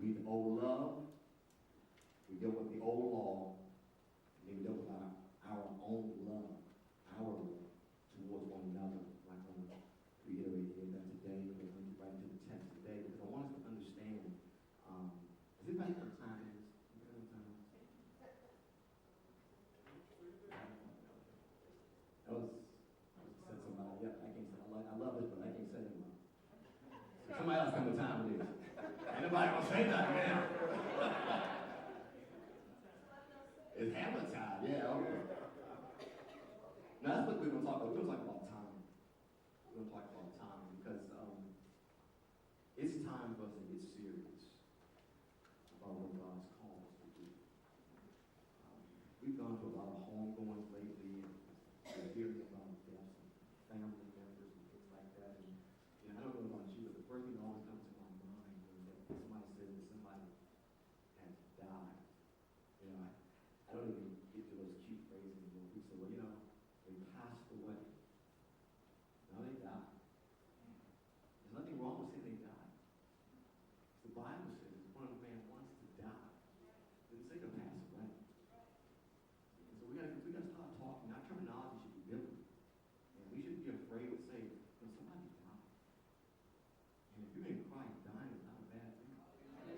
We owe love, we deal with the old law, and then we deal with our own love, our love towards one another. Like I want to reiterate here that today, we're going to get right into the text today, because I want us to understand, is it back what time it is? Said somebody, yep, I can't say, I love it, but I can't say it well. So somebody else tell me what time it is. Ain't nobody gonna say that, man. It's hammer time, yeah, okay. Now that's what we're gonna talk about. We're gonna talk about time. We're gonna talk about time because it's time for us to get serious about what God's called us to do. We've gone through a lot of homegoings lately, and we're hearing about deaths and family members and things like that. And I don't know about you, but the first thing that always comes to my mind is that somebody said that somebody had died. I don't even get to those cute phrases anymore. People say, well, they passed away. No, they died. There's nothing wrong with saying they died. The Bible says when a man wants to die, it didn't say to pass away. So we got to start talking. Our terminology should be biblical. And we shouldn't be afraid to say, somebody died. And if you're in Christ, dying is not a bad thing.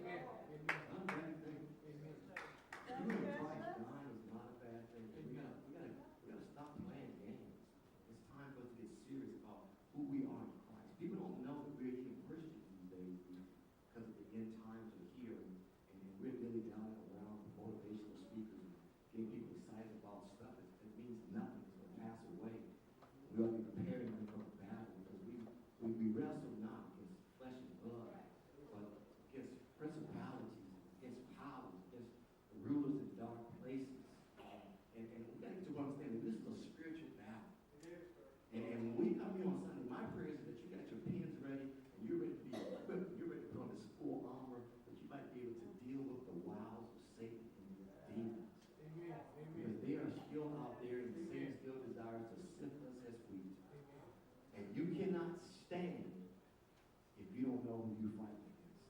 Amen. It's not a bad thing. Amen. If you're in Christ, dying is not a bad thing. We gotta stop playing games. It's time for us to get serious about who we are in Christ. People don't know that we're even Christians these days because of the end times are here, and we're really down around motivational speakers and getting people excited about stuff that means nothing. It's going to pass away. We ought to be preparing them for the battle because we wrestle not against flesh and blood, but against principalities, against powers, against the rulers in dark places. And we got to understand that this is a spiritual battle. And when we come here on Sunday, my prayer is that you got your pens ready and you're ready to be equipped. You're ready to put on this full armor that you might be able to deal with the wiles of Satan and his demons. Amen. Because they are still out there and Satan still desires to sift us as wheat. And you cannot stand if you don't know who you're fighting against.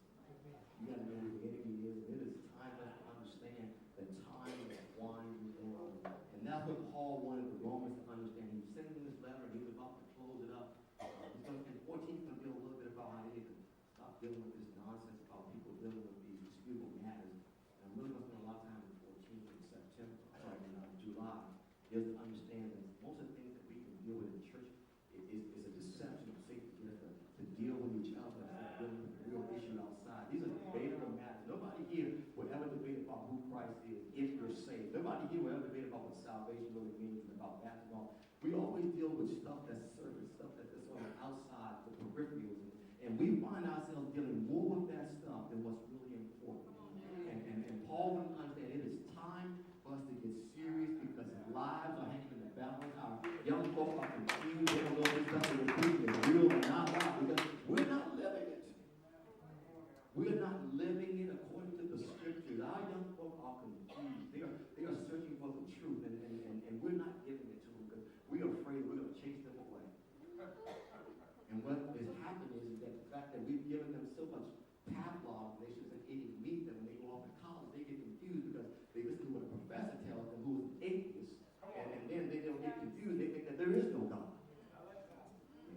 You got to know who the enemy is. And it is time for us to understand that time is winding down. And that's what Paul wanted the Romans to understand. He was sending this letter and he was about to close it up. And 14 is going to be a little bit about how they need to stop dealing with this nonsense about people dealing with these disputable matters. And I'm really going to spend a lot of time in 14 in July, is to understand that most of the things that we can deal with in church is a deception of Satan to deal with each other instead of dealing with the real issue outside. These are debatable matters. Nobody here will ever debate about who Christ is if you're saved. Nobody here will ever debate about what salvation really means and about basketball. We always deal with stuff that's surface, stuff that's on the outside, the peripherals, and we find ourselves dealing more with that stuff than what's really important. And Paul would understand it is time for us to get serious because lives are hanging in the balance. Our young folk are confused. They don't know if this stuff is real or not because we're not living it. We're not living it according to the scriptures. Our young folk are confused. They are searching for the truth, and we're not giving it to them because we are afraid we're going to chase them away. And what has happened is that the fact that we've given them so much Pavlov relations and eating meat that when they go off to college, they get confused because they listen to what a professor tells them who is an atheist, and then they don't get confused. They think that there is no God.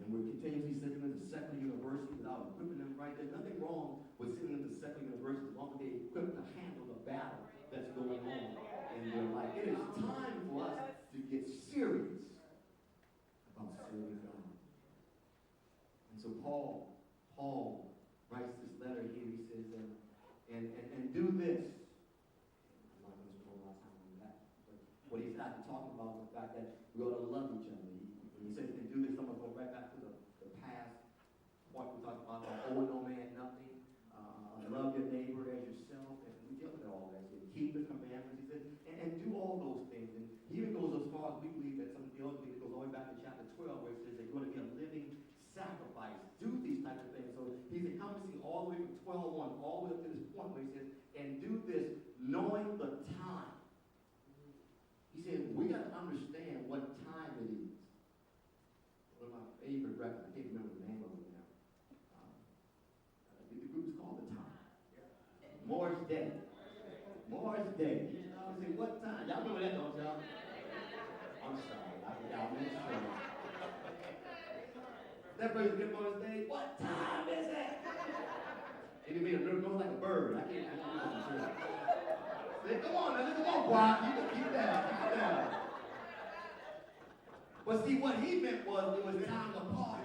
And we're continuously sending them to secular universities without equipping them right. There's nothing wrong with sending them to secular universities as long as they're equipped to handle the battle that's going on in their life. It is time for us to get serious about serving God. And so Paul writes this letter here. He says, and do this. I'm not going to spend a lot of time on that. But what he's not talking about is the fact that we ought to love each other. When he says, and do this, I'm going to go right back to the past point we talked about, owe no man nothing. Love your neighbor as yourself. And we deal with all that. He said, keep the commandments. He said, and do all those things. And he even goes as far as we believe that some theology goes all the way back to chapter 12, where it says that you're going to be a living sacrifice. Do these types of things. So he's encompassing all the way from 12:1 all the way up to this point where he says, and do this knowing the time. He said, we got to understand what time it is. One of my favorite records, I can't remember the name of it now. The group is called The Time. Morris Day. Morris Day. You know, I say, what time? Y'all remember that, don't y'all? I'm sorry. Y'all make sure. That person get Morris Day. What time is it? And he made a noise like a bird. I can't do it. Say, come on, man. Come on, quiet. You can keep that. Keep that. But see, what he meant was it was time to party.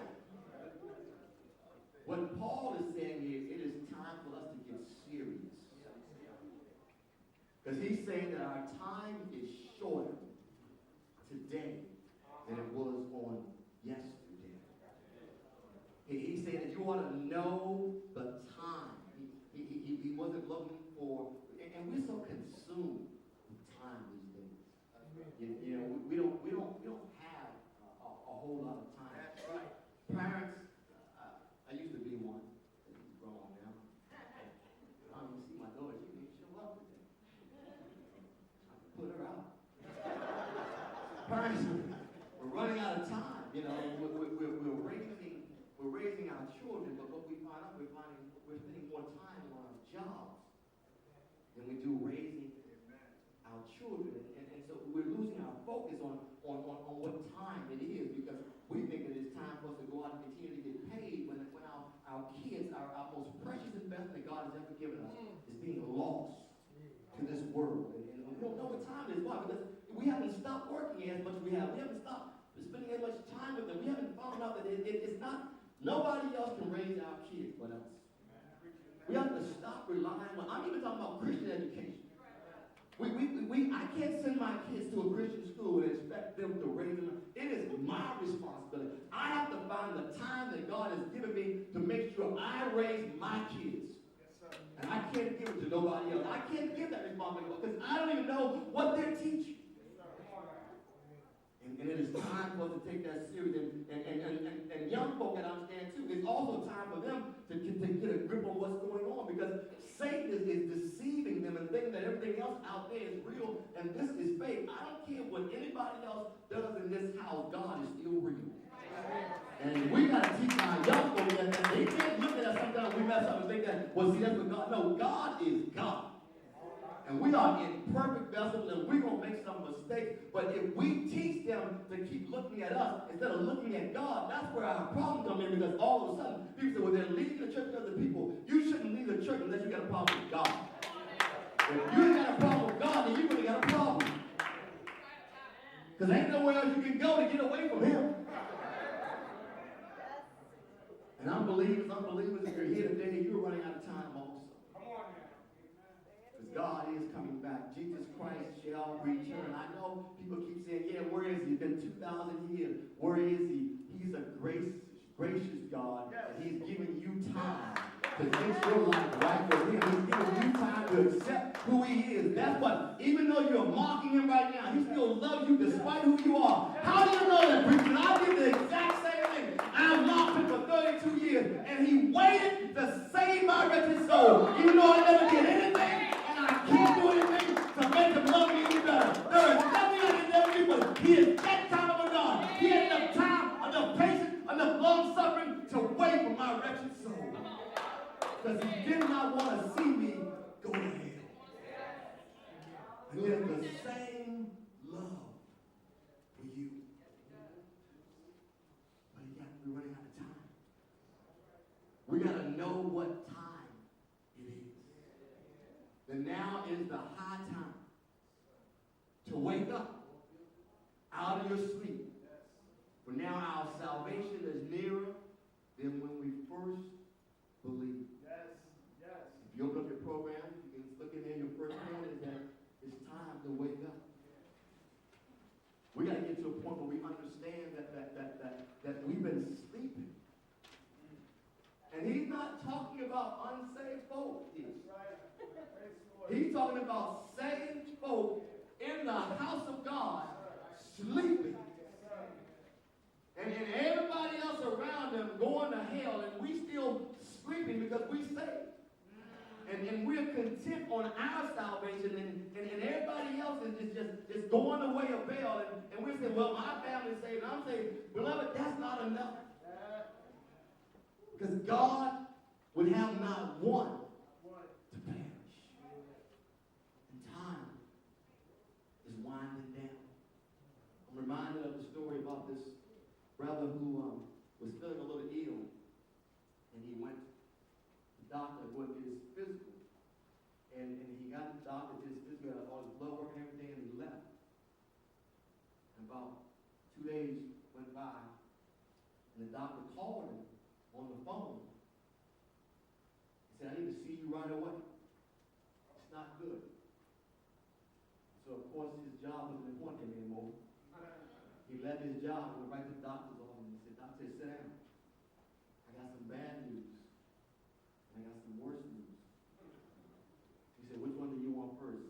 What Paul is saying is it is time for us to get serious. Because he's saying that our time is shorter today than it was on yesterday. He's saying that you ought to know the time. He wasn't looking for, and we're so consumed with time these days. You know, we don't have a whole lot of time. That's right. Parents, I used to be one. He's grown now. I don't even see my daughter. She didn't show up today. I can put her out. Parents, we're running out of time. You know, we're raising our children, but what we find out, we're spending more time on our jobs than we do raising our children. And so we're losing our focus on what time it is, because we think that it's time for us to go out and continue to get paid when our kids, our most precious investment that God has ever given us, is being lost to this world. And we don't know what time it is. Why? Because we haven't stopped working as much as we have. We haven't stopped spending as much time with them. We haven't found out that it's not, nobody else can raise our kids but us. We have to stop relying on, I'm even talking about Christian education. I can't send my kids to a Christian school and expect them to raise them. It is my responsibility. I have to find the time that God has given me to make sure I raise my kids. And I can't give it to nobody else. I can't give that responsibility because I don't even know what they're teaching. And it is time for us to take that serious. And young folk can understand too. It's also time for them to get a grip on what's going on, because Satan is deceiving them and thinking that everything else out there is real and this is fake. I don't care what anybody else does in this house. God is still real. And we got to teach our young folk that they can't look at us sometimes we mess up and think that, well, see, that's what God. No, God is God. And we are imperfect vessels, and we're going to make some mistakes. But if we teach them to keep looking at us instead of looking at God, that's where our problem comes in, because all of a sudden, people say, well, they're leading the church with other people. You shouldn't lead the church unless you got a problem with God. If you ain't got a problem with God, then you really got a problem. Because ain't nowhere else you can go to get away from Him. And unbelievers, if you're here today, you're running out of time also. God is coming back. Jesus Christ shall return. I know people keep saying, yeah, where is He? It's been 2,000 years. Where is He? He's a gracious God. And He's giving you time to fix your life right with Him. He's giving you time to accept who He is. That's what, even though you're mocking Him right now, He still loves you despite who you are. How do you know that, preacher? I did the exact same thing. I mocked Him for 32 years, and He waited to save my wretched soul. Even though I never did anything, I can't do anything to make Him love me any better. There is nothing I can ever do, but He is that kind of a God. He had enough time, enough patience, enough long suffering to wait for my wretched soul. Because He did not want to see me go to hell. And He has the same love for you. But we're running out of time. We got to know what time it is. And now is the high time to wake up out of your sleep. For now our salvation is nearer than when we first believed. If you open up your program, you can look in there, your first point is that it's time to wake up. We got to get to a point where we understand that we've been sleeping. And He's not talking about unsaved folk. He's talking about saved folk in the house of God sleeping. And everybody else around them going to hell, and we still sleeping because we saved. And we're content on our salvation, and everybody else is just going the way of Baal. And we're saying, well, my family's saved, and I'm saying, beloved, that's not enough. Because God would have not one to perish. job. I went right to the doctor's office and said, "Doctor, sit down. I got some bad news, and I got some worse news." He said, "Which one do you want first?"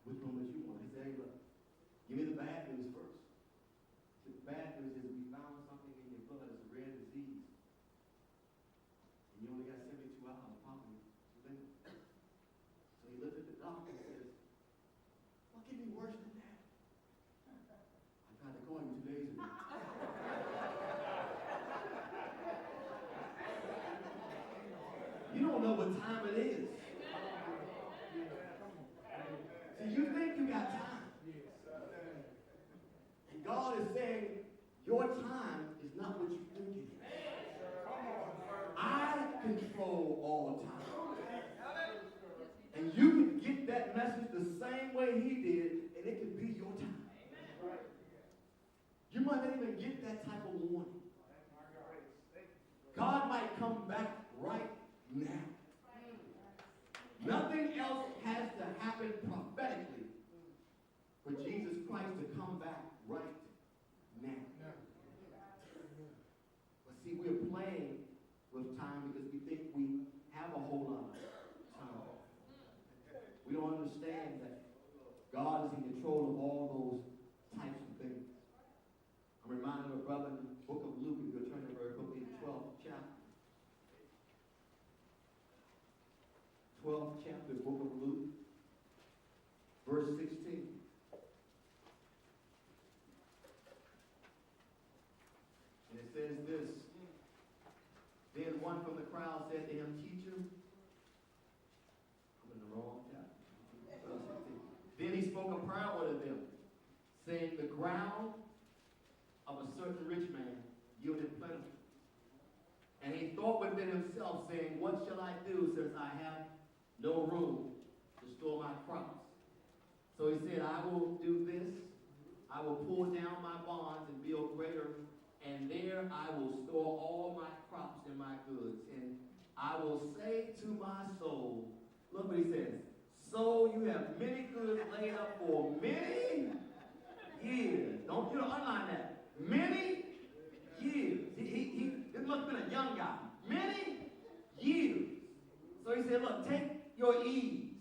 "Which one would you want?" He said, "Hey, look, give me the bad news first." The bad news is we found something in your blood. It's a rare disease. And you only got 72 hours probably to live. So he looked at the doctor and says, "What can be worse than that?" "I tried to call you 2 days ago." You don't know what time it is. See, you think you got time. And God is saying, your time is not what you think it is. I control all time. And you can get that message the same way he did, and it can be your time. You might not even get that type of warning. God might come back right now. Nothing else has to happen prophetically for Jesus Christ to come back right now. But see, we're playing with time because we think we have a whole lot of time. We don't understand that God is in control of all those types of things. I'm reminded of a brother in the book of Luke, if you'll turn to very quickly, the 12th chapter. 12th chapter, book of Luke, verse 16. And it says this: "Then one from the crowd said to him, 'Teacher,'" I'm in the wrong chapter. Verse 16. "Then he spoke a parable to them, saying, the ground of a certain rich man yielded plenty. And he thought within himself, saying, what shall I do, since I have no room to store my crops? So he said, I will do this. I will pull down my barns and build greater, and there I will store all my crops and my goods. And I will say to my soul,'" look what he says, "soul, you have many goods laid up for many years." Don't you underline that? Many years. This must have been a young guy. Many years. So he said, look, take your ease.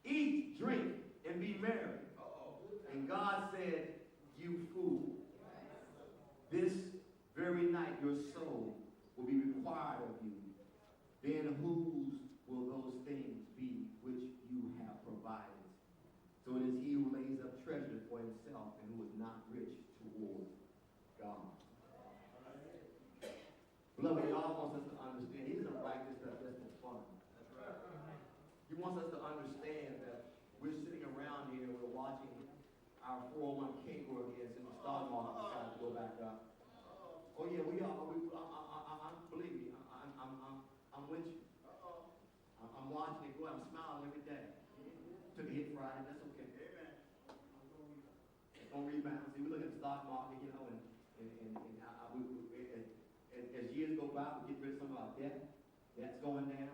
Eat, drink, and be merry. And God said, you fool. This very night your soul will be required of you. Then whose will those things be which you have provided? So it is he who lays up treasure for himself and who is not rich toward God. Beloved, God wants us to understand. He doesn't write this stuff just for fun. He wants us to understand that we're sitting around here, we're watching our 401k go against and the stock market decides to go back up. Oh yeah, we are. Believe me, I'm with you. I'm watching it go. I'm smiling every day. Took a hit Friday. That's okay. Amen. It's gonna rebound. See, we look at the stock market, you know, and as years go by, we get rid of some of our debt. Debt's going down.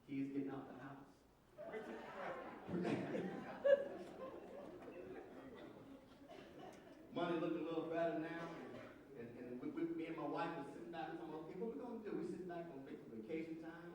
Kids getting out the house. Money looking a little better now. And me and my wife were sitting back and talking, okay, what we gonna do? We sitting back on vacation time.